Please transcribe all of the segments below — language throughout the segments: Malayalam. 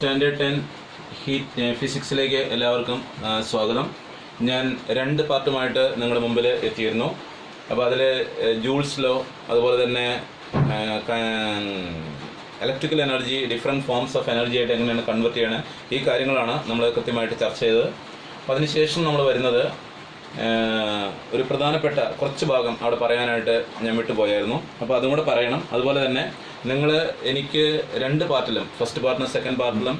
സ്റ്റാൻഡേർഡ് 10 ഹീറ്റ് ഫിസിക്സിലേക്ക് എല്ലാവർക്കും സ്വാഗതം. ഞാൻ രണ്ട് പാർട്ടുമായിട്ട് നിങ്ങളുടെ മുമ്പിൽ എത്തിയിരുന്നു. അപ്പോൾ അതിൽ ജൂൾസ് ലോ, അതുപോലെ തന്നെ electrical energy, different forms of energy ആയിട്ട് എങ്ങനെയാണ് കൺവെർട്ട് ചെയ്യണത്, ഈ കാര്യങ്ങളാണ് നമ്മൾ കൃത്യമായിട്ട് ചർച്ച ചെയ്തത്. അപ്പോൾ അതിനുശേഷം നമ്മൾ വരുന്നത് ഒരു പ്രധാനപ്പെട്ട കുറച്ച് ഭാഗം അവിടെ പറയാനായിട്ട് ഞാൻ വിട്ടുപോയായിരുന്നു. അപ്പോൾ അതും കൂടെ പറയണം. അതുപോലെ തന്നെ നിങ്ങൾ എനിക്ക് രണ്ട് പാർട്ടിലും, ഫസ്റ്റ് പാർട്ടിലും സെക്കൻഡ് പാർട്ടിലും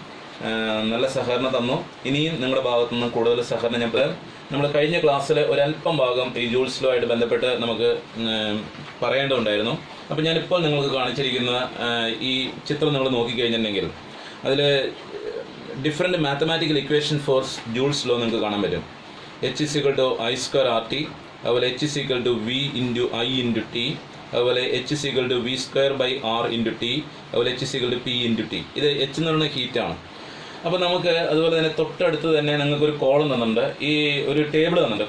നല്ല സഹകരണം തന്നു. ഇനിയും നിങ്ങളുടെ ഭാഗത്തു നിന്ന് കൂടുതൽ സഹകരണം ഞാൻ നമ്മൾ കഴിഞ്ഞ ക്ലാസ്സിൽ ഒരല്പം ഭാഗം ഈ ജൂൾസ് ലോ ആയിട്ട് ബന്ധപ്പെട്ട് നമുക്ക് പറയേണ്ടതുണ്ടായിരുന്നു. അപ്പോൾ ഞാനിപ്പോൾ നിങ്ങൾക്ക് കാണിച്ചിരിക്കുന്ന ഈ ചിത്രം നിങ്ങൾ നോക്കിക്കഴിഞ്ഞിട്ടുണ്ടെങ്കിൽ അതിൽ different mathematical equation for Joule's law നിങ്ങൾക്ക് കാണാൻ പറ്റും. H is equal to I square RT, അതുപോലെ H is equal to V into I into T, അതുപോലെ H is equal to V square by R into T, അതുപോലെ H is equal to P into T. ഇത് H എന്ന് പറയുന്ന ഹീറ്റാണ്. അപ്പോൾ നമുക്ക് അതുപോലെ തന്നെ തൊട്ടടുത്ത് തന്നെ നിങ്ങൾക്കൊരു കോളം തന്നിട്ടുണ്ട്, ഈ ഒരു ടേബിൾ തന്നിട്ടുണ്ട്,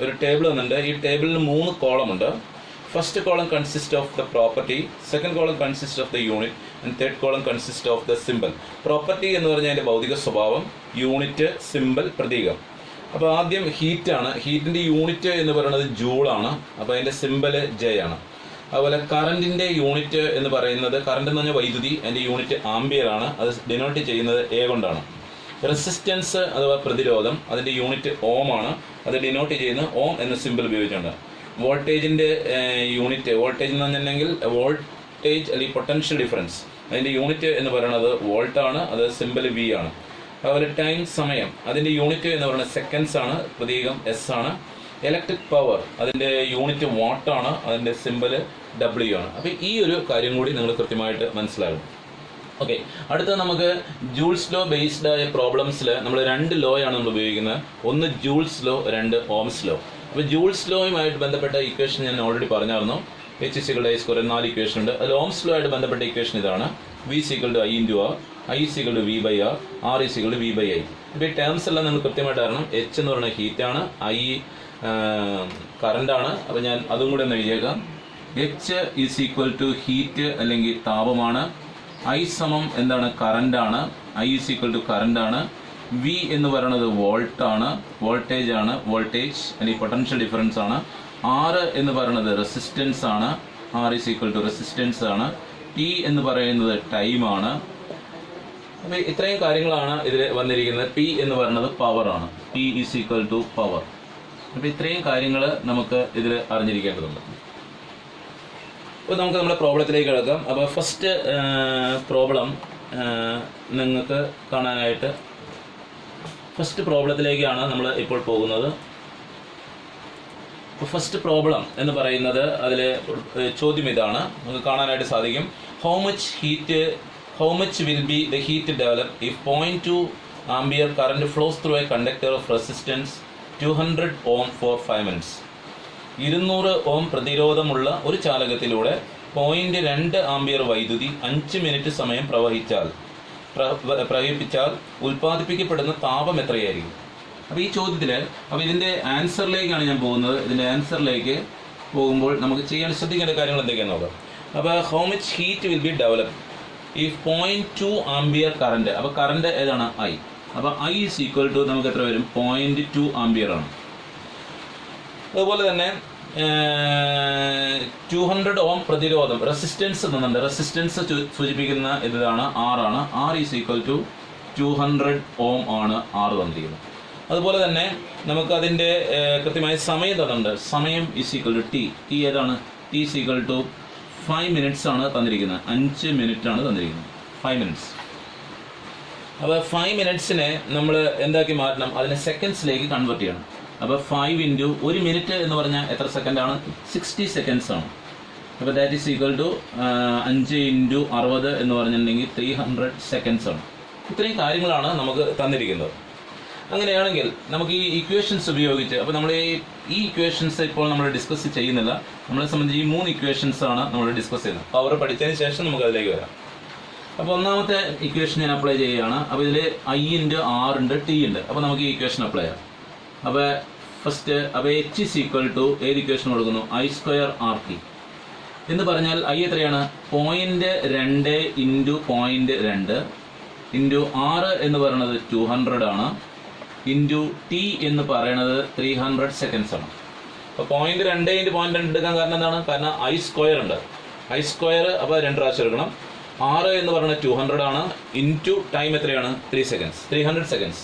ഒരു ടേബിൾ തന്നിട്ടുണ്ട്. ഈ ടേബിളിൽ 3 കോളമുണ്ട്. First column consist of the property, second column consist of the unit, and third column consist of the symbol. Property എന്ന് പറഞ്ഞാൽ അതിൻ്റെ ഭൗതിക സ്വഭാവം, യൂണിറ്റ്, സിമ്പിൾ, പ്രതീകം. അപ്പോൾ ആദ്യം ഹീറ്റാണ്. ഹീറ്റിൻ്റെ യൂണിറ്റ് എന്ന് പറയുന്നത് ജൂളാണ്. അപ്പോൾ അതിൻ്റെ സിമ്പൽ ജെ ആണ്. അതുപോലെ കറണ്ടിൻ്റെ യൂണിറ്റ് എന്ന് പറയുന്നത്, കറണ്ട് എന്ന് പറഞ്ഞാൽ വൈദ്യുതി, അതിൻ്റെ യൂണിറ്റ് ആംബിയർ ആണ്. അത് ഡിനോട്ട് ചെയ്യുന്നത് എ കൊണ്ടാണ്. റെസിസ്റ്റൻസ് അഥവാ പ്രതിരോധം, അതിൻ്റെ യൂണിറ്റ് ഓം ആണ്. അത് ഡിനോട്ട് ചെയ്യുന്നത് ഓം എന്ന സിമ്പിൾ ഉപയോഗിച്ചുകൊണ്ട്. വോൾട്ടേജിൻ്റെ യൂണിറ്റ്, വോൾട്ടേജ് എന്ന് പറഞ്ഞിട്ടുണ്ടെങ്കിൽ വോൾട്ടേജ് അല്ലെങ്കിൽ പൊട്ടൻഷ്യൽ ഡിഫറൻസ്, അതിൻ്റെ യൂണിറ്റ് എന്ന് പറയുന്നത് വോൾട്ടാണ്. അത് സിമ്പിൾ വി ആണ്. അതുപോലെ ടൈം, സമയം, അതിൻ്റെ യൂണിറ്റ് എന്ന് പറയുന്നത് സെക്കൻഡ്സ് ആണ്. പ്രതീകം എസ് ആണ്. ഇലക്ട്രിക് പവർ, അതിൻ്റെ യൂണിറ്റ് വാട്ടാണ്. അതിൻ്റെ സിമ്പിൾ ഡബ്ല്യു ആണ്. അപ്പോൾ ഈ ഒരു കാര്യം കൂടി നിങ്ങൾ കൃത്യമായിട്ട് മനസ്സിലാകും. ഓക്കെ, അടുത്ത നമുക്ക് ജൂൾസ് ലോ ബേസ്ഡ് ആയ പ്രോബ്ലംസിൽ നമ്മൾ 2 ലോ ആണ് നമ്മൾ ഉപയോഗിക്കുന്നത്. ഒന്ന് ജൂൾസ് ലോ, 2 ഓംസ് ലോ. അപ്പോൾ ജൂൾസ് ലോയുമായിട്ട് ബന്ധപ്പെട്ട ഇക്വേഷൻ ഞാൻ ഓൾറെഡി പറഞ്ഞായിരുന്നു. H is equal to I square, 4 equation ഉണ്ട്. അതിൽ ഓംസ് ലോ ആയിട്ട് ബന്ധപ്പെട്ട ഇക്വേഷൻ ഇതാണ്. V is equal to I into R, I is equal to V by R, R is equal to V by I. ഇപ്പോൾ ഈ ടേംസ് എല്ലാം നിങ്ങൾ കൃത്യമായിട്ട് അറിയണം. H എന്ന് പറയുന്നത് ഹീറ്റാണ്, I കറണ്ടാണ്. അപ്പോൾ ഞാൻ അതും കൂടെ ഒന്ന് എഴുതിയേക്കാം. H is equal to heat അല്ലെങ്കിൽ താപമാണ്. I സമം എന്താണ്? കറണ്ടാണ്. I is equal to കറണ്ടാണ്. V എന്ന് പറയുന്നത് വോൾട്ടാണ്, വോൾട്ടേജ് ആണ്, വോൾട്ടേജ് അല്ലെങ്കിൽ പൊട്ടൻഷ്യൽ ഡിഫറൻസ് ആണ്. R എന്ന് പറയുന്നത് റെസിസ്റ്റൻസ് ആണ്, R is equal to resistance ആണ്. T എന്ന് പറയുന്നത് ടൈമാണ്. അപ്പോൾ ഇത്രയും കാര്യങ്ങളാണ് ഇതിൽ വന്നിരിക്കുന്നത്. P എന്ന് പറയുന്നത് പവർ ആണ്, P is equal to power. അപ്പോൾ ഇത്രയും കാര്യങ്ങൾ നമുക്ക് ഇതിൽ അറിഞ്ഞിരിക്കേണ്ടതുണ്ട്. അപ്പോൾ നമുക്ക് നമ്മുടെ പ്രോബ്ലത്തിലേക്ക് കിടക്കാം. അപ്പോൾ ഫസ്റ്റ് പ്രോബ്ലം നിങ്ങൾക്ക് കാണാനായിട്ട്, ഫസ്റ്റ് പ്രോബ്ലത്തിലേക്കാണ് നമ്മൾ ഇപ്പോൾ പോകുന്നത്. ഫസ്റ്റ് പ്രോബ്ലം എന്ന് പറയുന്നത് അതിൽ ചോദ്യം ഇതാണ്, നമുക്ക് കാണാനായിട്ട് സാധിക്കും. How much will be the heat develop if 0.2 ampere current flows through a conductor of resistance 200 ohm for 5 minutes. 200 ohm പ്രതിരോധമുള്ള ഒരു ചാലകത്തിലൂടെ 0.2 ആംബിയർ വൈദ്യുതി 5 മിനിറ്റ് സമയം പ്രവഹിപ്പിച്ചാൽ ഉൽപ്പാദിപ്പിക്കപ്പെടുന്ന താപം എത്രയായിരിക്കും? അപ്പോൾ ഈ ചോദ്യത്തിൽ, അപ്പോൾ ഇതിൻ്റെ ആൻസറിലേക്കാണ് ഞാൻ പോകുന്നത്. ഇതിൻ്റെ ആൻസറിലേക്ക് പോകുമ്പോൾ നമുക്ക് ശ്രദ്ധിക്കേണ്ട കാര്യങ്ങൾ എന്തൊക്കെയാണെന്ന് നോക്കാം. അപ്പോൾ how much heat will be develop if 0.2 ampere current. അപ്പോൾ കറണ്ട് ഏതാണ്? I. അപ്പോൾ I is equal to നമുക്ക് എത്ര വരും? 0.2 ആംബിയർ ആണ്. അതുപോലെ തന്നെ 200 ohm പ്രതിരോധം, റെസിസ്റ്റൻസ് തന്നുണ്ട്. റെസിസ്റ്റൻസ് സൂചിപ്പിക്കുന്ന ഇതാണ് R ആണ്. R is equal to 200 ohm ആണ് R തന്നിരിക്കുന്നത്. അതുപോലെ തന്നെ നമുക്ക് അതിൻ്റെ കൃത്യമായ സമയം തന്നിട്ടുണ്ട്. സമയം is equal to T. T ഏതാണ്? T is equal to 5 minutes ആണ് തന്നിരിക്കുന്നത്. 5 മിനിറ്റ് ആണ് തന്നിരിക്കുന്നത്, 5 minutes. അപ്പോൾ 5 minutesനെ നമ്മൾ എന്താക്കി മാറ്റണം? അതിനെ സെക്കൻഡ്സിലേക്ക് കൺവേർട്ട് ചെയ്യണം. അപ്പോൾ 5 into 1 മിനിറ്റ് എന്ന് പറഞ്ഞാൽ എത്ര സെക്കൻഡാണ്? 60 seconds ആണ്. അപ്പോൾ that is equal to 5 into 60 എന്ന് പറഞ്ഞിട്ടുണ്ടെങ്കിൽ 300 seconds ആണ്. ഇത്രയും കാര്യങ്ങളാണ് നമുക്ക് തന്നിരിക്കുന്നത്. അങ്ങനെയാണെങ്കിൽ നമുക്ക് ഈ ഇക്വേഷൻസ് ഉപയോഗിച്ച്, അപ്പോൾ നമ്മൾ ഈ ഇക്വേഷൻസ് ഇപ്പോൾ നമ്മൾ ഡിസ്കസ് ചെയ്യുന്നില്ല. നമ്മളെ സംബന്ധിച്ച് ഈ 3 ഇക്വേഷൻസ് ആണ് നമ്മൾ ഡിസ്കസ് ചെയ്യുന്നത്. പവർ പഠിച്ചതിന് ശേഷം നമുക്ക് അതിലേക്ക് വരാം. അപ്പോൾ ഒന്നാമത്തെ ഇക്വേഷൻ ഞാൻ അപ്ലൈ ചെയ്യുകയാണ്. അപ്പോൾ ഇതിൽ I ഉണ്ട്, R ഉണ്ട്, T ഉണ്ട്. അപ്പോൾ നമുക്ക് ഈ ഇക്വേഷൻ അപ്ലൈ ചെയ്യാം. അപ്പോൾ ഫസ്റ്റ്, അപ്പോൾ H is equal to ഏത് ഇക്വേഷൻ കൊടുക്കുന്നു? I square RT. എന്ന് പറഞ്ഞാൽ I എത്രയാണ്? 0.2 into 0.2 ഇൻറ്റു R എന്ന് പറയുന്നത് 200 ആണ്, ഇൻറ്റു T എന്ന് പറയുന്നത് 300 സെക്കൻഡ്സ് ആണ്. അപ്പോൾ 0.2 × 0.2 എടുക്കാൻ കാരണം എന്താണ്? കാരണം I² ഉണ്ട്. I², അപ്പോൾ 2 പ്രാവശ്യം എടുക്കണം. R എന്ന് പറയുന്നത് 200 ആണ്, ഇൻറ്റു ടൈം എത്രയാണ്? 300 സെക്കൻഡ്സ്.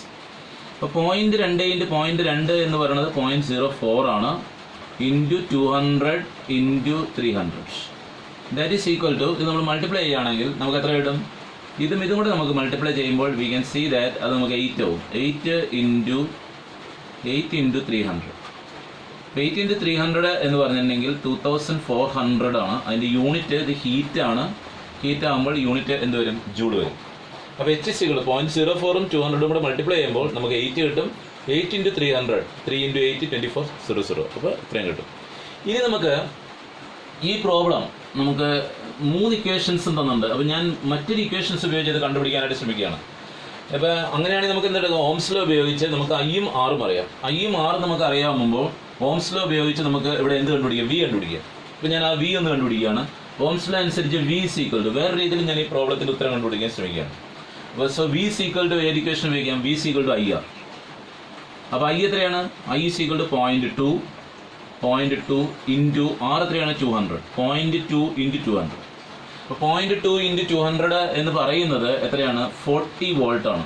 അപ്പോൾ 0.2 × 0.2 എന്ന് പറയുന്നത് 0.04 ആണ്, into 200 into 300. That is equal to, ഇത് നമ്മൾ മൾട്ടിപ്ലൈ ചെയ്യുകയാണെങ്കിൽ നമുക്ക് എത്ര കിട്ടും? ഇതും കൂടെ നമുക്ക് മൾട്ടിപ്ലൈ ചെയ്യുമ്പോൾ വി ക്യാൻ സീ ദാറ്റ് അത് നമുക്ക് 8 ആവും. 8 ഇൻറ്റു 300. 8 × 300 എന്ന് പറഞ്ഞിട്ടുണ്ടെങ്കിൽ 2400 ആണ്. അതിൻ്റെ യൂണിറ്റ് ഇത് ഹീറ്റ് ആണ്. ഹീറ്റ് ആകുമ്പോൾ യൂണിറ്റ് എന്ത് വരും? ജൂൾ വരും. അപ്പോൾ H = 0.04ഉം 200ഉം കൂടെ മൾട്ടിപ്ലൈ ചെയ്യുമ്പോൾ നമുക്ക് 8 കിട്ടും. 8 × 300, 3 × 8 2400. അപ്പോൾ ഇത്രയും കിട്ടും. ഇനി നമുക്ക് ഈ പ്രോബ്ലം നമുക്ക് 3 ഇക്വേഷൻസും തന്നുണ്ട്. അപ്പോൾ ഞാൻ മറ്റൊരു ഇക്വേഷൻസ് ഉപയോഗിച്ച് ഇത് കണ്ടുപിടിക്കാനായിട്ട് ശ്രമിക്കുകയാണ്. അപ്പോൾ അങ്ങനെയാണെങ്കിൽ നമുക്ക് എന്തെടുക്കാം? ഓംസ് ലോ ഉപയോഗിച്ച് നമുക്ക് Iയും Rഉം അറിയാം. Iയും Rഉം നമുക്ക് അറിയാവുമ്പോൾ ഓംസ് ലോ ഉപയോഗിച്ച് നമുക്ക് ഇവിടെ എന്ത് കണ്ടുപിടിക്കാം? V കണ്ടുപിടിക്കാം. അപ്പോൾ ഞാൻ ആ V ഒന്ന് കണ്ടുപിടിക്കുകയാണ്. ഓംസ് ലോ അനുസരിച്ച് V = വേറെ രീതിയിൽ ഞാൻ ഈ പ്രോബ്ലത്തിൻ്റെ ഉത്തരം കണ്ടുപിടിക്കാൻ ശ്രമിക്കുകയാണ്. അപ്പോൾ സോ V = ഏത് ഇക്വേഷൻ ഉപയോഗിക്കാം? V = IR. അപ്പോൾ I എത്രയാണ്? I = 0.2 ഇൻറ്റു R എത്രയാണ്? 200. 0.2 × 200. അപ്പോൾ 0.2 × 200 എന്ന് പറയുന്നത് എത്രയാണ്? 40 വോൾട്ട് ആണ്.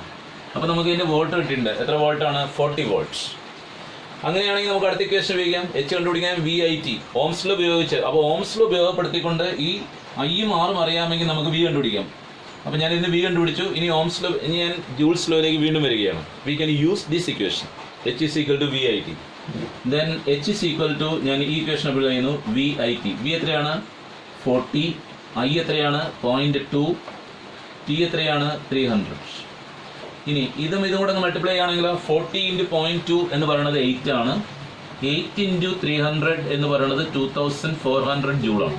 അപ്പോൾ നമുക്ക് ഇതിൻ്റെ വോൾട്ട് കിട്ടിയിട്ടുണ്ട്. എത്ര വോൾട്ടാണ്? 40 വോൾട്ട്സ്. അങ്ങനെയാണെങ്കിൽ നമുക്ക് അടുത്ത ഇക്വേഷൻ ഉപയോഗിക്കാം. H കണ്ടുപിടിക്കാൻ VIT, ഓംസ് ലോ ഉപയോഗിച്ച്. അപ്പോൾ ഓംസ് ലോ ഉപയോഗപ്പെടുത്തിക്കൊണ്ട് ഈ Iയും Rഉം അറിയാമെങ്കിൽ നമുക്ക് V കണ്ടുപിടിക്കാം. അപ്പോൾ ഞാൻ ഇന്ന് V കണ്ടുപിടിച്ചു. ഇനി ഓംസ് ലോ, ഇനി ഞാൻ ജൂൾസ് ലോയിലേക്ക് വീണ്ടും വരികയാണ്. We can use this equation. H = VIT. Then H = ഞാൻ ഈ ഇക്വേഷൻ അപ്ലൈ ചെയ്യുന്നു. VIT. V എത്രയാണ്? 40. I എത്രയാണ്? 0.2. T എത്രയാണ്? 300. ഇനി ഇതും കൂടെ മൾട്ടിപ്ലൈ ചെയ്യുകയാണെങ്കിൽ 40 × 0.2 എന്ന് പറയുന്നത് 8 ആണ്. 8 × 300 എന്ന് പറയുന്നത് 2400 ജൂളാണ്.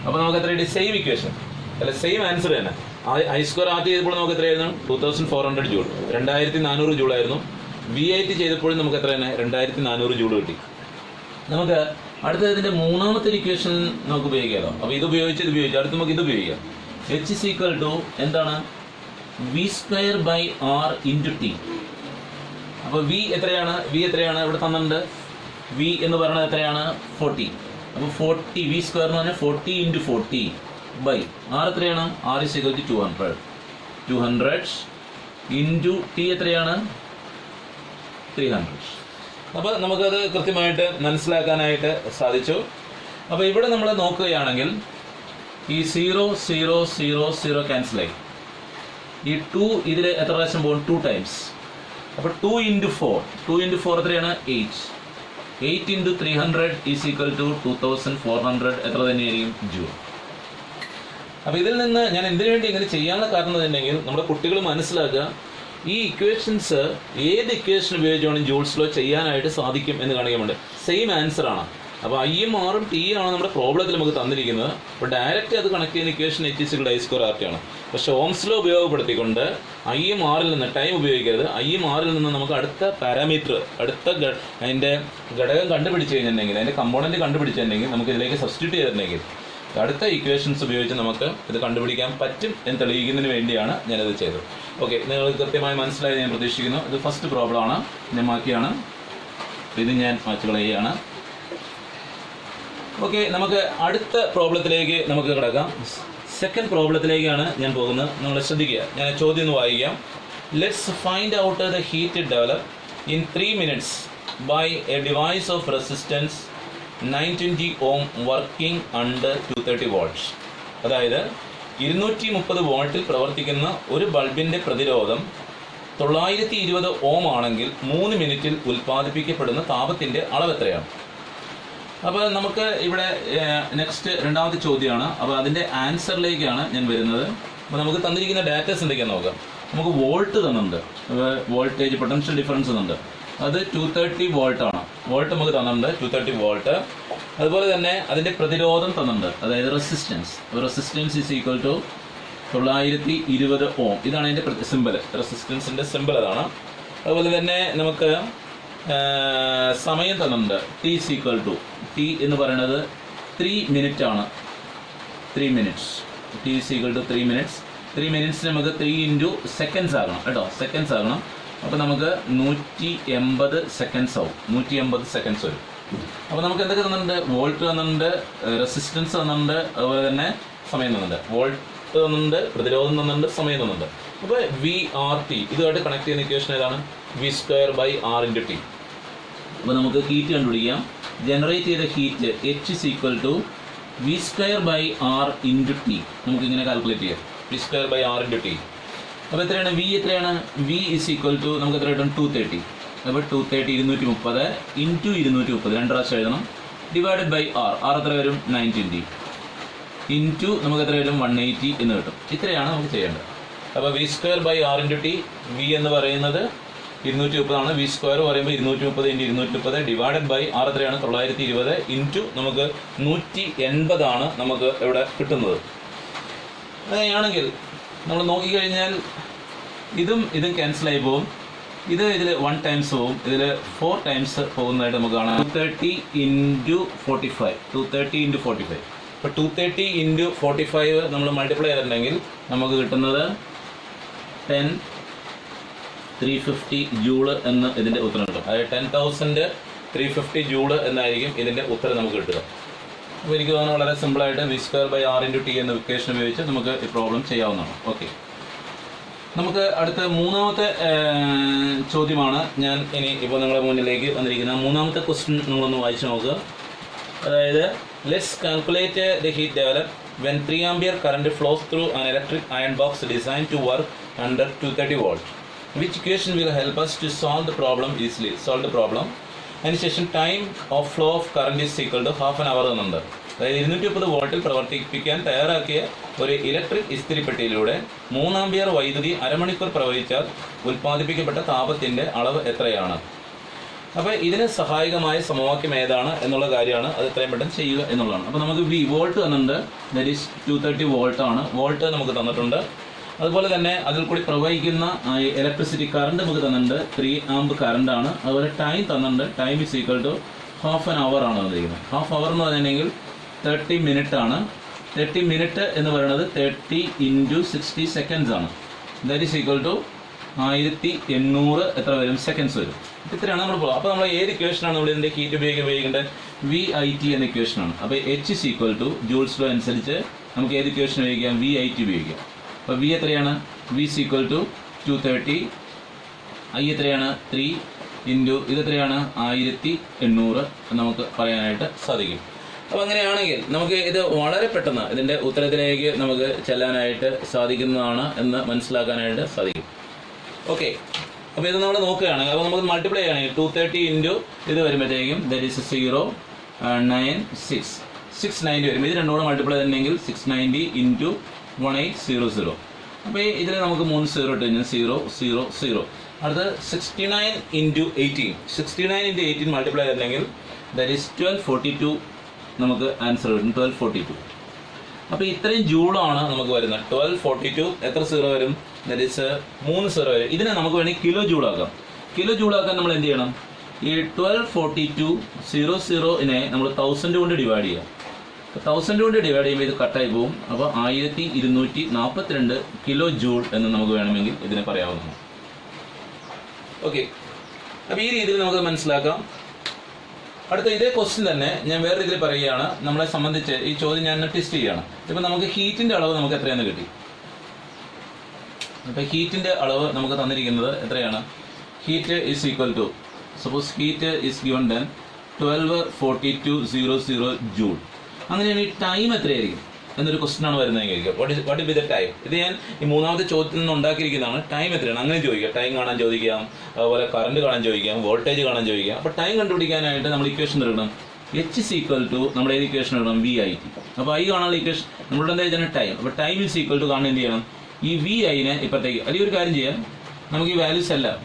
അപ്പോൾ നമുക്ക് എത്ര കിട്ടി? സെയിം ഇക്വേഷൻ അല്ല, സെയിം ആൻസർ തന്നെ. I² RT ചെയ്തപ്പോൾ നമുക്ക് എത്രയായിരുന്നു? 2400 ജൂൾ. 2400 ജൂളായിരുന്നു. VIT ചെയ്തപ്പോഴും നമുക്ക് എത്ര തന്നെ? 2400 ജൂൾ കിട്ടി. നമുക്ക് അടുത്തതിൻ്റെ മൂന്നാമത്തെ ഇക്വേഷൻ നമുക്ക് ഉപയോഗിക്കാമല്ലോ. അപ്പോൾ ഇത് ഉപയോഗിച്ച് അടുത്ത് നമുക്ക് ഇത് ഉപയോഗിക്കാം. H = എന്താണ്? V² R × T. അപ്പോൾ V എത്രയാണ്? ഇവിടെ തന്നിട്ടുണ്ട്. V എന്ന് പറയുന്നത് എത്രയാണ്? 40. അപ്പോൾ 40 V² എന്ന് പറഞ്ഞാൽ 40 × 40 ബൈ R എത്രയാണ്? R = 200. 200 ഇൻറ്റു T എത്രയാണ്? 300. അപ്പോൾ നമുക്കത് കൃത്യമായിട്ട് മനസ്സിലാക്കാനായിട്ട് സാധിച്ചു. അപ്പോൾ ഇവിടെ നമ്മൾ നോക്കുകയാണെങ്കിൽ ഈ 0 0 0 0 ക്യാൻസലായി. ഈ 2 ഇതിൽ എത്ര പ്രാവശ്യം പോകും? 2 ടൈംസ്. അപ്പോൾ 2 × 4. 2 × 4 എത്രയാണ്? 8. 8 × 300 = 2400. എത്ര തന്നെയായിരിക്കും? ജൂൾ. അപ്പോൾ ഇതിൽ നിന്ന് ഞാൻ എന്തിനു വേണ്ടി ഇങ്ങനെ ചെയ്യാനുള്ള കാരണം എന്നുണ്ടെങ്കിൽ നമ്മുടെ കുട്ടികൾ മനസ്സിലാക്കുക, ഈ ഇക്വേഷൻസ് ഏത് ഇക്വേഷൻ ഉപയോഗിച്ചാണ് ജൂൾസ് ലോ ചെയ്യാനായിട്ട് സാധിക്കും എന്ന് കാണിക്കാൻ വേണ്ടി. സെയിം ആൻസർ ആണ്. അപ്പോൾ Iയും Rഉം T ആണ് നമ്മുടെ പ്രോബ്ലത്തിൽ നമുക്ക് തന്നിരിക്കുന്നത്. അപ്പോൾ ഡയറക്റ്റ് അത് കണക്ട് ചെയ്യുന്ന ഇക്വേഷൻ H = I² RT ആണ്. പക്ഷേ ഓംസ് ലോ ഉപയോഗപ്പെടുത്തിക്കൊണ്ട് Iയും Rൽ നിന്ന് ടൈം ഉപയോഗിക്കരുത്. Iയും Rൽ നിന്ന് നമുക്ക് അടുത്ത പാരാമീറ്റർ, അടുത്ത അതിൻ്റെ ഘടകം കണ്ടുപിടിച്ച് കഴിഞ്ഞിട്ടുണ്ടെങ്കിൽ, അതിൻ്റെ കമ്പോണൻറ്റ് കണ്ടുപിടിച്ചിട്ടുണ്ടെങ്കിൽ നമുക്ക് ഇതിലേക്ക് സബ്സ്റ്റിറ്റ്യൂട്ട് ചെയ്തിട്ടുണ്ടെങ്കിൽ അടുത്ത ഇക്വേഷൻസ് ഉപയോഗിച്ച് നമുക്ക് ഇത് കണ്ടുപിടിക്കാൻ പറ്റും എന്ന് തെളിയിക്കുന്നതിന് വേണ്ടിയാണ് ഞാനത് ചെയ്തത്. ഓക്കെ, നിങ്ങൾ കൃത്യമായി മനസ്സിലായി ഞാൻ പ്രതീക്ഷിക്കുന്നു. ഇത് ഫസ്റ്റ് പ്രോബ്ലമാണ്, ഞാൻ മാറ്റിയാണ്. ഇത് ഞാൻ മാറ്റി കളയുകയാണ്. ഓക്കെ, നമുക്ക് അടുത്ത പ്രോബ്ലത്തിലേക്ക് നമുക്ക് കിടക്കാം. സെക്കൻഡ് പ്രോബ്ലത്തിലേക്കാണ് ഞാൻ പോകുന്നത്. നിങ്ങൾ ശ്രദ്ധിക്കുക, ഞാൻ ചോദ്യം ഒന്ന് വായിക്കാം. Let's find out the heat develop in 3 minutes by a device of resistance 920 ohm working under 230 volts. അതായത് 230 വോൾട്ടിൽ പ്രവർത്തിക്കുന്ന ഒരു ബൾബിൻ്റെ പ്രതിരോധം 920 ohm ആണെങ്കിൽ 3 മിനിറ്റിൽ ഉൽപ്പാദിപ്പിക്കപ്പെടുന്ന താപത്തിൻ്റെ അളവ് എത്രയാണ്? അപ്പോൾ നമുക്ക് ഇവിടെ നെക്സ്റ്റ് രണ്ടാമത്തെ ചോദ്യമാണ്. അപ്പോൾ അതിൻ്റെ ആൻസറിലേക്കാണ് ഞാൻ വരുന്നത്. അപ്പോൾ നമുക്ക് തന്നിരിക്കുന്ന ഡാറ്റാസ് എന്തൊക്കെയാണെന്ന് നോക്കാം. നമുക്ക് വോൾട്ട് തന്നിട്ടുണ്ട്, വോൾട്ടേജ് പൊട്ടൻഷ്യൽ ഡിഫറൻസ് തന്നിട്ടുണ്ട്. അത് 230 വോൾട്ടാണ്. വോൾട്ട് നമുക്ക് തന്നിട്ടുണ്ട് 230 വോൾട്ട്. അതുപോലെ തന്നെ അതിൻ്റെ പ്രതിരോധം തന്നിട്ടുണ്ട്, അതായത് resistance. Resistance is equal to 920 ohm. ഇതാണ് അതിൻ്റെ സിമ്പിൾ, റെസിസ്റ്റൻസിൻ്റെ സിമ്പിൾ അതാണ്. അതുപോലെ തന്നെ നമുക്ക് സമയം തന്നിട്ടുണ്ട്. T is equal to, T എന്ന് പറയുന്നത് 3 minutes ആണ്. 3 minutes. T is equal to 3 minutes. 3 minutes നമുക്ക് 3 ഇൻറ്റു സെക്കൻഡ്സ് ആകണം കേട്ടോ, സെക്കൻഡ്സ് ആകണം. അപ്പോൾ നമുക്ക് 180 സെക്കൻഡ്സ് ആവും, 180 സെക്കൻഡ്സ് വരും. അപ്പോൾ നമുക്ക് എന്തൊക്കെ തന്നിട്ടുണ്ട്? വോൾട്ട് തന്നിട്ടുണ്ട്, റെസിസ്റ്റൻസ് തന്നിട്ടുണ്ട്, അതുപോലെ തന്നെ സമയം തന്നിട്ടുണ്ട്. വോൾട്ട് തന്നിട്ടുണ്ട്, പ്രതിരോധം തന്നിട്ടുണ്ട്, സമയം തന്നിട്ടുണ്ട്. അപ്പോൾ VRT ഇതുമായിട്ട് കണക്ട് ചെയ്യുന്ന ഇക്വേഷൻ ഏതാണ്? V²/R×T. അപ്പോൾ നമുക്ക് ഹീറ്റ് കണ്ടുപിടിക്കാം. ജനറേറ്റ് ചെയ്ത heat H is equal to V²/R×T. നമുക്കിങ്ങനെ കാൽക്കുലേറ്റ് ചെയ്യാം, V²/R×T. അപ്പോൾ എത്രയാണ്? V എത്രയാണ്? V is equal to നമുക്ക് എത്ര കിട്ടും? 230. അപ്പോൾ 230 230 ഇൻറ്റു 230 രണ്ട് പ്രാവശ്യം എഴുതണം. Divided by R. R എത്ര വരും? 920 ഇൻറ്റു നമുക്ക് എത്ര വരും? 180 എന്ന് കിട്ടും. ഇത്രയാണ് നമുക്ക് ചെയ്യേണ്ടത്. അപ്പോൾ V²/R×T. V എന്ന് പറയുന്നത് 230 ആണ്. V² പറയുമ്പോൾ 230 ഇൻറ്റു 230 ഡിവൈഡഡ് ബൈ R എത്രയാണ്? 920 ഇൻറ്റു നമുക്ക് 180 ആണ് നമുക്ക് ഇവിടെ കിട്ടുന്നത്. അങ്ങനെയാണെങ്കിൽ നമ്മൾ നോക്കിക്കഴിഞ്ഞാൽ ഇതും ക്യാൻസൽ ആയി പോകും. ഇതിൽ 1 ടൈംസ് പോകും, ഇതിൽ 4 ടൈംസ് പോകുന്നതായിട്ട് നമുക്ക് കാണാം. 230 ഇൻറ്റു 45, 230 ഇൻറ്റു 45. ഇപ്പോൾ 230 ഇൻറ്റു 45 നമ്മൾ മൾട്ടിപ്ലൈ ചെയ്തിട്ടുണ്ടെങ്കിൽ നമുക്ക് കിട്ടുന്നത് 10,350 ജൂള് എന്ന് ഇതിൻ്റെ ഉത്തരം കിട്ടും. അതായത് 10,350 ജൂള് എന്നായിരിക്കും ഇതിൻ്റെ ഉത്തരം നമുക്ക് കിട്ടുക. അപ്പോൾ എനിക്ക് തോന്നുന്നു വളരെ സിമ്പിളായിട്ട് V²/R×T എന്ന ഇക്വേഷൻ ഉപയോഗിച്ച് നമുക്ക് ഈ പ്രോബ്ലം ചെയ്യാവുന്നതാണ്. ഓക്കെ, നമുക്ക് അടുത്ത മൂന്നാമത്തെ ചോദ്യമാണ് ഞാൻ ഇനി ഇപ്പോൾ നിങ്ങളുടെ മുന്നിലേക്ക് വന്നിരിക്കുന്നത്. മൂന്നാമത്തെ ക്വസ്റ്റ്യൻ നിങ്ങളൊന്ന് വായിച്ചു നോക്കുക. അതായത് let's calculate the heat develop when 3 ampere current flows through an electric iron box design to work under 230 volt. Which equation will help us to solve the problem easily? Solve the problem. അതിനുശേഷം time of flow of current is equal to ½ hour എന്നുണ്ട്. അതായത് 230 വോൾട്ടിൽ പ്രവർത്തിപ്പിക്കാൻ തയ്യാറാക്കിയ ഒരു ഇലക്ട്രിക് ഇസ്തിരിപ്പെട്ടിയിലൂടെ 3 ആംപിയർ വൈദ്യുതി അരമണിക്കൂർ പ്രവഹിച്ചാൽ ഉൽപ്പാദിപ്പിക്കപ്പെട്ട താപത്തിൻ്റെ അളവ് എത്രയാണ്? അപ്പോൾ ഇതിന് സഹായകമായ സമവാക്യം ഏതാണ് എന്നുള്ള കാര്യമാണ്. അത് എത്രയും പെട്ടെന്ന് ചെയ്യുക എന്നുള്ളതാണ്. അപ്പോൾ നമുക്ക് വോൾട്ട് തന്നിട്ടുണ്ട്, ദാറ്റ് ഈസ് 230 വോൾട്ട് ആണ്. വോൾട്ട് നമുക്ക് തന്നിട്ടുണ്ട്. അതുപോലെ തന്നെ അതിൽ കൂടി പ്രവഹിക്കുന്ന ഇലക്ട്രിസിറ്റി കറണ്ട് നമുക്ക് തന്നിട്ടുണ്ട്, 3 ആംപ് കറണ്ട് ആണ്. അതുപോലെ ടൈം തന്നിട്ടുണ്ട്, time is equal to ½ hour ആണ് തന്നിരിക്കുന്നത്. ½ hour എന്ന് പറഞ്ഞിട്ടുണ്ടെങ്കിൽ 30 മിനിറ്റ് ആണ്. 30 മിനിറ്റ് എന്ന് പറയുന്നത് 30 ഇൻറ്റു 60 സെക്കൻഡ്സ് ആണ്. ദാറ്റ് ഈസ് ഈക്വൽ ടു 1800 എത്ര വരും? സെക്കൻഡ്സ് വരും. ഇത്രയാണ് നമ്മൾ പോകുക. അപ്പോൾ നമ്മൾ ഏത് ഇക്വേഷനാണ് നമ്മൾ ഇതിൻ്റെ ഹീറ്റ് ഉപയോഗിക്കേണ്ടത്? VIT എന്ന ഇക്വേഷനാണ്. അപ്പോൾ H is equal to Joule's law അനുസരിച്ച് നമുക്ക് ഏത് ഇക്വേഷൻ ഉപയോഗിക്കാം? VIT ഉപയോഗിക്കാം. അപ്പോൾ V എത്രയാണ്? V is equal to 230. I എത്രയാണ്? 3 ഇൻറ്റു ഇതെത്രയാണ്? 1800 നമുക്ക് പറയാനായിട്ട് സാധിക്കും. അപ്പോൾ അങ്ങനെയാണെങ്കിൽ നമുക്ക് ഇത് വളരെ പെട്ടെന്ന് ഇതിൻ്റെ ഉത്തരത്തിലേക്ക് നമുക്ക് ചെല്ലാനായിട്ട് സാധിക്കുന്നതാണ് എന്ന് മനസ്സിലാക്കാനായിട്ട് സാധിക്കും. ഓക്കെ, അപ്പോൾ ഇത് നമ്മൾ നോക്കുകയാണെങ്കിൽ അപ്പോൾ നമുക്ക് മൾട്ടിപ്ലൈ ചെയ്യുകയാണെങ്കിൽ 230 ഇൻറ്റു ഇത് വരുമ്പോഴത്തേക്കും ദറ്റ് ഈസ് 096 വരും. ഇത് രണ്ടും കൂടെ മൾട്ടിപ്ലൈ ചെയ്തിട്ടുണ്ടെങ്കിൽ 690 ഇൻറ്റു 1800. അപ്പോൾ ഇതിൽ നമുക്ക് 3 0 ഇട്ട് കഴിഞ്ഞാൽ 0 0 0. അടുത്ത് 69 ഇൻറ്റു 18 മൾട്ടിപ്ലൈ ചെയ്തിട്ടുണ്ടെങ്കിൽ ദറ്റ് ഈസ് 1242 നമുക്ക് ആൻസർ കിട്ടും. 1242. അപ്പോൾ ഇത്രയും ജൂളാണ് നമുക്ക് വരുന്നത്. 1242 എത്ര 0 വരും? ദറ്റ് ഈസ് 3 0 വരും. ഇതിനെ നമുക്ക് വേണമെങ്കിൽ കിലോ ജൂളാക്കാം. കിലോ ജൂളാക്കാൻ നമ്മൾ എന്ത് ചെയ്യണം? ഈ 1242 നമ്മൾ 1000 കൊണ്ട് ഡിവൈഡ് ചെയ്യാം. 1000 കൊണ്ട് ഡിവൈഡ് ചെയ്യുമ്പോൾ ഇത് കട്ടായി പോകും. അപ്പോൾ 1242 കിലോ ജൂൾ എന്ന് നമുക്ക് വേണമെങ്കിൽ ഇതിനെ പറയാവുന്നതാണ്. ഓക്കെ, അപ്പോൾ ഈ രീതിയിൽ നമുക്ക് മനസ്സിലാക്കാം. അടുത്ത ഇതേ ക്വസ്റ്റ്യൻ തന്നെ ഞാൻ വേറെ രീതിയിൽ പറയുകയാണ്. നമ്മളെ സംബന്ധിച്ച് ഈ ചോദ്യം ഞാൻ ടെസ്റ്റ് ചെയ്യുകയാണ്. ഇപ്പം നമുക്ക് ഹീറ്റിൻ്റെ അളവ് നമുക്ക് എത്രയാണെന്ന് കിട്ടി. അപ്പോൾ ഹീറ്റിൻ്റെ അളവ് നമുക്ക് തന്നിരിക്കുന്നത് എത്രയാണ്? Heat is equal to suppose heat is given then 124200 joule. അങ്ങനെയാണെങ്കിൽ ടൈം എത്രയായിരിക്കും എന്നൊരു ക്വസ്റ്റ്യൻ ആണ് വരുന്നതെങ്കിൽ വാട്ട് ബി ദ ടൈം? ഇത് ഞാൻ ഈ മൂന്നാമത്തെ ചോദ്യത്തിൽ നിന്ന് ഉണ്ടാക്കിയിരിക്കുന്നതാണ്. ടൈം എത്രയാണ് അങ്ങനെ ചോദിക്കാം. ടൈം കാണാൻ ചോദിക്കാം, അതുപോലെ കറണ്ട് കാണാൻ ചോദിക്കാം, വോൾട്ടേജ് കാണാൻ ചോദിക്കാം. അപ്പോൾ ടൈം കണ്ടുപിടിക്കാനായിട്ട് നമ്മൾ ഇക്വേഷൻ എടുക്കണം. H is equal to നമ്മുടെ ഏത് ഇക്വേഷൻ എടുക്കണം? VIT. അപ്പോൾ I കാണാനുള്ള ഇക്വേഷൻ നമ്മളുടെ എന്താ വെച്ചാൽ ടൈം. അപ്പോൾ ടൈം ഈസ് ഈക്വൽ ടു കാണാൻ എന്ത് ചെയ്യണം? ഈ VIനെ ഇപ്പോഴത്തേക്ക് അല്ലെങ്കിൽ ഒരു കാര്യം ചെയ്യാം, നമുക്ക് ഈ വാല്യൂസ് എല്ലാം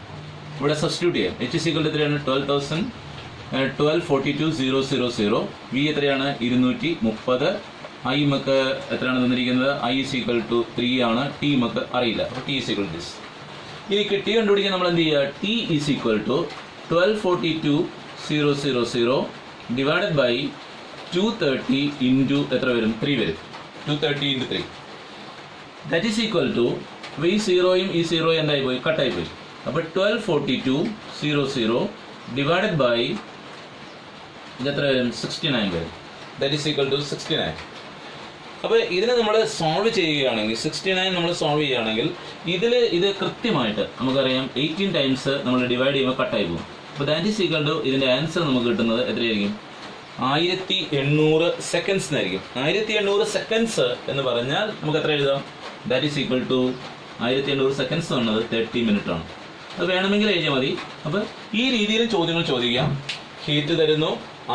ഇവിടെ സബ്സ്റ്റിറ്റ്യൂട്ട് ചെയ്യാം. H is equal to എത്രയാണ്? 12,42000. V എത്രയാണ്? 230. I നമുക്ക് എത്രയാണ് തന്നിരിക്കുന്നത്? I is equal to 3 ആണ്. T നമുക്ക് അറിയില്ല. അപ്പോൾ T is equal to this. ഇനി T കണ്ടുപിടിക്കാൻ നമ്മൾ എന്ത് ചെയ്യുക? T is equal to 12,42000 divided by 230 into എത്ര വരും? 3 വരും. 230 into 3. That is equal to അപ്പോൾ ഈ സീറോയും ഈ സീറോയും എന്തായി പോയി, കട്ടായി പോയി. അപ്പോൾ 1242,00 ഡിവൈഡഡ് ബൈ ഇതെത്ര വരും, 69 വരും. That is equal to 69. അപ്പോൾ ഇതിനെ നമ്മൾ സോൾവ് ചെയ്യുകയാണെങ്കിൽ 69 നമ്മൾ സോൾവ് ചെയ്യുകയാണെങ്കിൽ ഇത് കൃത്യമായിട്ട് നമുക്കറിയാം 18 ടൈംസ് നമ്മൾ ഡിവൈഡ് ചെയ്യുമ്പോൾ കട്ടായി പോകും. അപ്പോൾ ദാറ്റ് ഈസ് ഈക്വൽ ടു ഇതിൻ്റെ ആൻസർ നമുക്ക് കിട്ടുന്നത് എത്രയായിരിക്കും, 1800 സെക്കൻഡ്സ് എന്നായിരിക്കും. 1800 സെക്കൻഡ്സ് എന്ന് പറഞ്ഞാൽ നമുക്ക് എത്ര എഴുതാം, that is equal to 1800 seconds എന്നത് 30 മിനിറ്റ് ആണ്. അത് വേണമെങ്കിൽ എഴുതിയാൽ മതി. അപ്പോൾ ഈ രീതിയിലും ചോദ്യങ്ങൾ ചോദിക്കാം. ഹീറ്റ് തരുന്നു,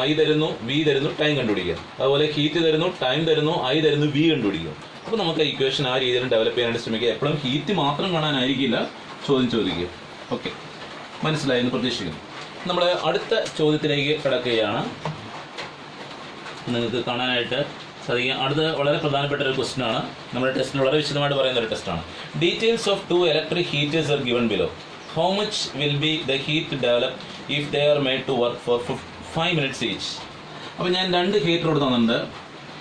ഐ തരുന്നു, വി തരുന്നു, ടൈം കണ്ടുപിടിക്കുക. അതുപോലെ ഹീറ്റ് തരുന്നു, ടൈം തരുന്നു, ഐ തരുന്നു, വി കണ്ടുപിടിക്കുക. അപ്പോൾ നമുക്ക് ഇക്വേഷൻ ആ രീതിയിൽ ഡെവലപ്പ് ചെയ്യാനായിട്ട് ശ്രമിക്കുക. എപ്പോഴും ഹീറ്റ് മാത്രം കാണാനായിരിക്കില്ല ചോദ്യം ചോദിക്കുക. ഓക്കെ, മനസ്സിലായെന്ന് പ്രതീക്ഷിക്കുന്നു. നമ്മൾ അടുത്ത ചോദ്യത്തിലേക്ക് കിടക്കുകയാണ്. നിങ്ങൾക്ക് കാണാനായിട്ട് സാധിക്കും. അടുത്ത വളരെ പ്രധാനപ്പെട്ട ഒരു ക്വസ്റ്റ്യൻ ആണ്. നമ്മുടെ ടെസ്റ്റിൽ വളരെ വിശദമായിട്ട് പറയുന്ന ഒരു ടെസ്റ്റാണ്. Details of 2 electric heaters are given below. How much will be the heat develop if they are made to work for 5 minutes each. അപ്പോൾ ഞാൻ 2 ഹീറ്ററോട് തന്നിട്ടുണ്ട്.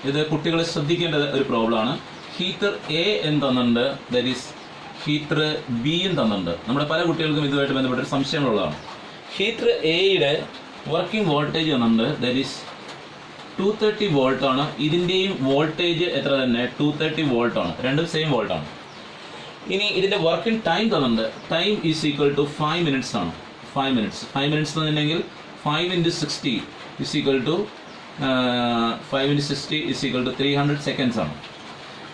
ഇത് കുട്ടികളെ ശ്രദ്ധിക്കേണ്ട ഒരു പ്രോബ്ലമാണ്. ഹീറ്റർ എ എന്ന് തന്നിട്ടുണ്ട്, ദാറ്റ് ഈസ് ഹീറ്റർ ബിയും തന്നിട്ടുണ്ട്. നമ്മുടെ പല കുട്ടികൾക്കും ഇതുമായിട്ട് ബന്ധപ്പെട്ട സംശയങ്ങളുള്ളതാണ്. ഹീറ്റർ എയുടെ വർക്കിംഗ് വോൾട്ടേജ് തന്നിട്ടുണ്ട്, ദാറ്റ് ഈസ് 230 വോൾട്ടാണ്. ഇതിൻ്റെയും വോൾട്ടേജ് എത്ര തന്നെ, 230 വോൾട്ടാണ്. രണ്ടും സെയിം വോൾട്ടാണ്. ഇനി ഇതിൻ്റെ വർക്കിംഗ് ടൈം തന്നിട്ടുണ്ട്. Time is equal to 5 minutes ആണ്. 5 മിനിറ്റ്സ് തന്നിട്ടുണ്ടെങ്കിൽ 5 × 60 is equal to 5 × 60 is equal to 300 seconds ആണ്.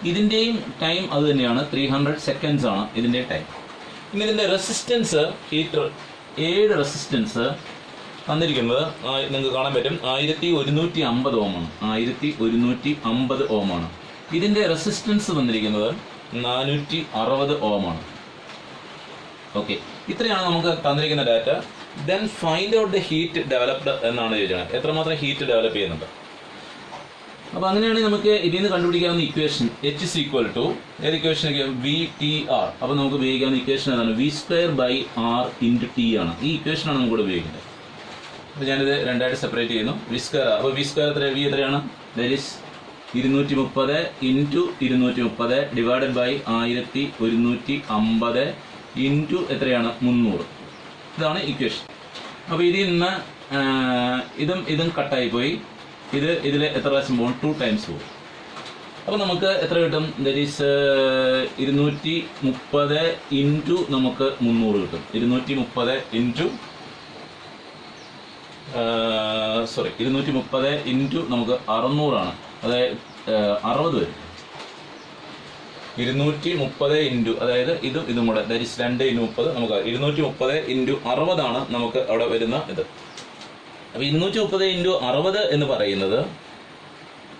ഇതിൻ്റെയും ടൈം അത് തന്നെയാണ്, 300 സെക്കൻഡ്സ് ആണ് ഇതിൻ്റെ ടൈം. ഇനി ഇതിൻ്റെ റെസിസ്റ്റൻസ്, ഹീറ്റർ എയുടെ റെസിസ്റ്റൻസ് തന്നിരിക്കുന്നത് നിങ്ങൾക്ക് കാണാൻ പറ്റും 1150 ഓമാണ്. 1150 ഓമാണ്. ഇതിൻ്റെ റെസിസ്റ്റൻസ് തന്നിരിക്കുന്നത് 460 ഓമാണ്. ഓക്കെ, ഇത്രയാണ് നമുക്ക് തന്നിരിക്കുന്ന data. Then find out the heat developed എന്നാണ് ചോദിക്കുന്നത്. എത്രമാത്രം ഹീറ്റ് ഡെവലപ്പ് ചെയ്യുന്നുണ്ട്. അപ്പോൾ അങ്ങനെയാണെങ്കിൽ നമുക്ക് ഇതിൽ നിന്ന് കണ്ടുപിടിക്കാവുന്ന equation H is equal to ഏത് ഇക്വേഷൻ, VTR. അപ്പോൾ നമുക്ക് ഉപയോഗിക്കാവുന്ന ഇക്വേഷൻ ഏതാണ്, V²/R × T ആണ്. ഈ ഇക്വേഷനാണ് നമുക്ക് ഉപയോഗിക്കുന്നത്. അപ്പോൾ ഞാനിത് രണ്ടായിട്ട് സെപ്പറേറ്റ് ചെയ്യുന്നു. V². അപ്പോൾ V² എത്രയാണ്, that is 230 × 230 divided by 1150 into എത്രയാണ്, 300. ഇതാണ് ഇക്വേഷൻ. അപ്പോൾ ഇതിൽ നിന്ന് ഇതും കട്ടായി പോയി. ഇതിൽ എത്ര പ്രാവശ്യം പോകും, 2 ടൈംസ് പോകും. അപ്പോൾ നമുക്ക് എത്ര കിട്ടും, ദാറ്റ് ഈസ് 230 ഇൻറ്റു നമുക്ക് 300 കിട്ടും. 230 ഇൻറ്റു നമുക്ക് 600 ആണ്. അതായത് 60 വരും. 230 ഇൻറ്റു, അതായത് ഇതും കൂടെ, ദാറ്റ് ഈസ് 2 × 30 നമുക്ക് 230 ഇൻറ്റു 60 ആണ് നമുക്ക് അവിടെ വരുന്ന ഇത്. അപ്പോൾ 230 ഇൻറ്റു 60 എന്ന് പറയുന്നത്,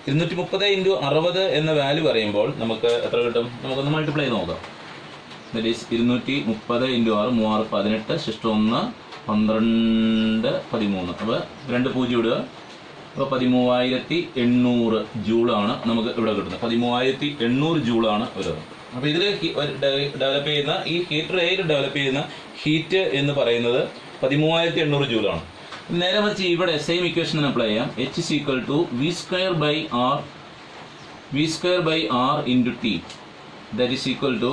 230 ഇൻറ്റു 60 എന്ന വാല്യൂ പറയുമ്പോൾ നമുക്ക് എത്ര കിട്ടും, നമുക്കൊന്ന് മൾട്ടിപ്ലൈ നോക്കാം. ദാറ്റ് ഈസ് 230 ഇൻറ്റു 6, 3 18, ശിഷ്ടം 1 12 13. അപ്പോൾ 2 0 ഇടുക. അപ്പോൾ 13800 ജൂളാണ് നമുക്ക് ഇവിടെ കിട്ടുന്നത്. 13800 ജൂളാണ് വരുന്നത്. അപ്പോൾ ഇതിൽ ഡെവലപ്പ് ചെയ്യുന്ന ഈ ഹീറ്റർ എയിൽ ഡെവലപ്പ് ചെയ്യുന്ന ഹീറ്റ് എന്ന് പറയുന്നത് 13800 ജൂളാണ്. നേരെ മറിച്ച് ഇവിടെ സെയിം ഇക്വേഷൻ അപ്ലൈ ചെയ്യാം. H is equal to V²/R × T. That is equal to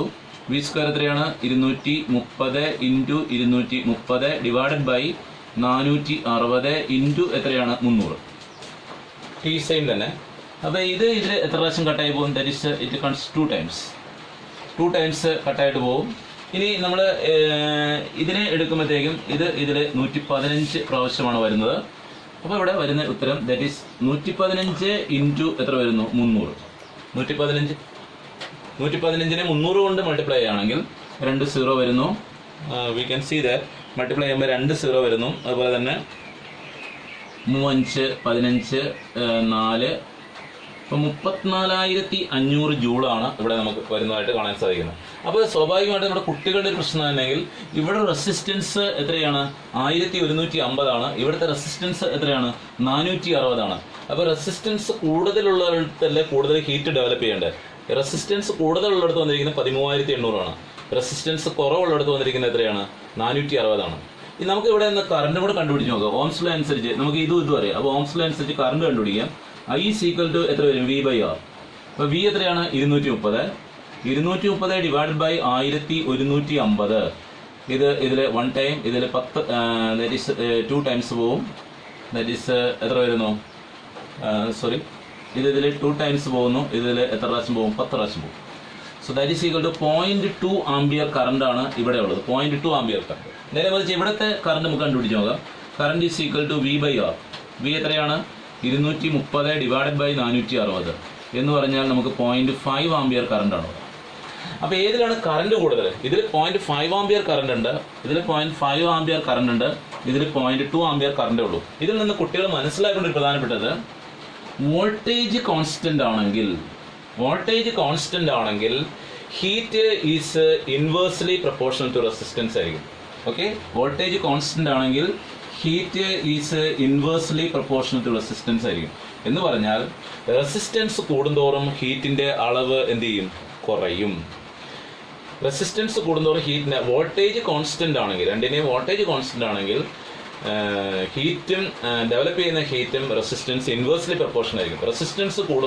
V² എത്രയാണ്, 230 ഇൻറ്റു 230 ഡിവൈഡഡ് ബൈ 460 ഇൻറ്റു എത്രയാണ്, 300. T സെയിം തന്നെ. അപ്പോൾ ഇതിൽ എത്ര പ്രാവശ്യം കട്ടായി പോകും, ദാറ്റ് ഈസ് ഇറ്റ് കൺസ് 2 ടൈംസ് കട്ടായിട്ട് പോകും. ഇനി നമ്മൾ ഇതിനെ എടുക്കുമ്പോഴത്തേക്കും ഇതിൽ 115 പ്രാവശ്യമാണ് വരുന്നത്. അപ്പോൾ ഇവിടെ വരുന്ന ഉത്തരം ദാറ്റ് ഈസ് 115 ഇൻറ്റു എത്ര വരുന്നു, 300. 115നെ 300 കൊണ്ട് മൾട്ടിപ്ലൈ ചെയ്യുകയാണെങ്കിൽ 2 0 വരുന്നു. We can see that multiply ചെയ്യുമ്പോൾ 2 0 വരുന്നു. അതുപോലെ തന്നെ 3 5 15 4, അപ്പോൾ 34,500 ജൂളാണ് ഇവിടെ നമുക്ക് വരുന്നതായിട്ട് കാണാൻ സാധിക്കുന്നത്. അപ്പോൾ സ്വാഭാവികമായിട്ട് നമ്മുടെ കുട്ടികളുടെ ഒരു പ്രശ്നം തന്നെങ്കിൽ ഇവിടെ റെസിസ്റ്റൻസ് എത്രയാണ്, 1150 ആണ്. ഇവിടുത്തെ റെസിസ്റ്റൻസ് എത്രയാണ്, 460 ആണ്. അപ്പോൾ റെസിസ്റ്റൻസ് കൂടുതലുള്ളിടത്തല്ലേ കൂടുതൽ ഹീറ്റ് ഡെവലപ്പ് ചെയ്യേണ്ടത്. റെസിസ്റ്റൻസ് കൂടുതലുള്ളിടത്ത് വന്നിരിക്കുന്നത് 13,800 ആണ്. റെസിസ്റ്റൻസ് കുറവുള്ളിടത്ത് വന്നിരിക്കുന്നത് എത്രയാണ്, 460 ആണ്. ഇനി നമുക്ക് ഇവിടെ നിന്ന് കറണ്ട് കൂടെ കണ്ടുപിടിച്ച് നോക്കാം. ഓംസ് ലോ അനുസരിച്ച് നമുക്ക് ഇതും അറിയാം. അപ്പോൾ ഓംസ് ലോ അനുസരിച്ച് കറണ്ട് കണ്ടുപിടിക്കാം. I is equal to എത്ര വരും, V/R. അപ്പോൾ V എത്രയാണ്, 230. 230 ഡിവൈഡ് ബൈ 1150. ഇതിൽ 1 ടൈം, ഇതിൽ 10, ദാറ്റ് ഈസ് 2 ടൈംസ് പോവും. ദാറ്റ് ഈസ് എത്ര വരുന്നു? സോറി, ഇതിൽ 2 ടൈംസ് പോകുന്നു. ഇതിൽ എത്ര പ്രാവശ്യം പോകും? 10 പ്രാവശ്യം പോകും. So that is equal to 0.2 ampere കറണ്ടാണ് ഇവിടെ ഉള്ളത്. 0.2 ആംബിയർ കറണ്ട്. നേരെ മറിച്ച് ഇവിടുത്തെ കറണ്ട് നമുക്ക് കണ്ടുപിടിച്ച് നോക്കാം. Current is equal to V by R. V എത്രയാണ്? 230 ഡിവൈഡഡ് ബൈ 460 എന്ന് പറഞ്ഞാൽ നമുക്ക് 0.5 ആംബിയർ കറണ്ടാണ്. അപ്പോൾ ഏതിലാണ് കറണ്ട് കൂടുതൽ? ഇതിൽ 0.5 ആംബിയർ കറണ്ട് ഉണ്ട്, ഇതിൽ 0.5 ആംബിയർ കറണ്ട് ഉണ്ട്, ഇതിൽ 0.2 ആംബിയർ കറണ്ടേ ഉള്ളൂ. ഇതിൽ നിന്ന് കുട്ടികൾ മനസ്സിലാക്കേണ്ട ഒരു പ്രധാനപ്പെട്ടത്, വോൾട്ടേജ് കോൺസ്റ്റന്റ് ആണെങ്കിൽ heat is inversely proportional to resistance ആയിരിക്കും. ഓക്കെ, വോൾട്ടേജ് കോൺസ്റ്റന്റ് ആണെങ്കിൽ heat is inversely proportional to resistance ആയിരിക്കും. എന്ന് പറഞ്ഞാൽ റെസിസ്റ്റൻസ് കൂടുന്തോറും ഹീറ്റിന്റെ അളവ് എന്ത് ചെയ്യും? കുറയും. റെസിസ്റ്റൻസ് കൂടുന്തോറും ഹീറ്റിന്റെ വോൾട്ടേജ് കോൺസ്റ്റന്റ് ആണെങ്കിൽ, രണ്ടിനെയും വോൾട്ടേജ് കോൺസ്റ്റന്റ് ആണെങ്കിൽ ഹീറ്റും ഡെവലപ്പ് ചെയ്യുന്ന ഹീറ്റും റെസിസ്റ്റൻസ് ഇൻവേഴ്സ്ലി പ്രൊപ്പോർഷണൽ ആയിരിക്കും. റെസിസ്റ്റൻസ് കൂടുന്ന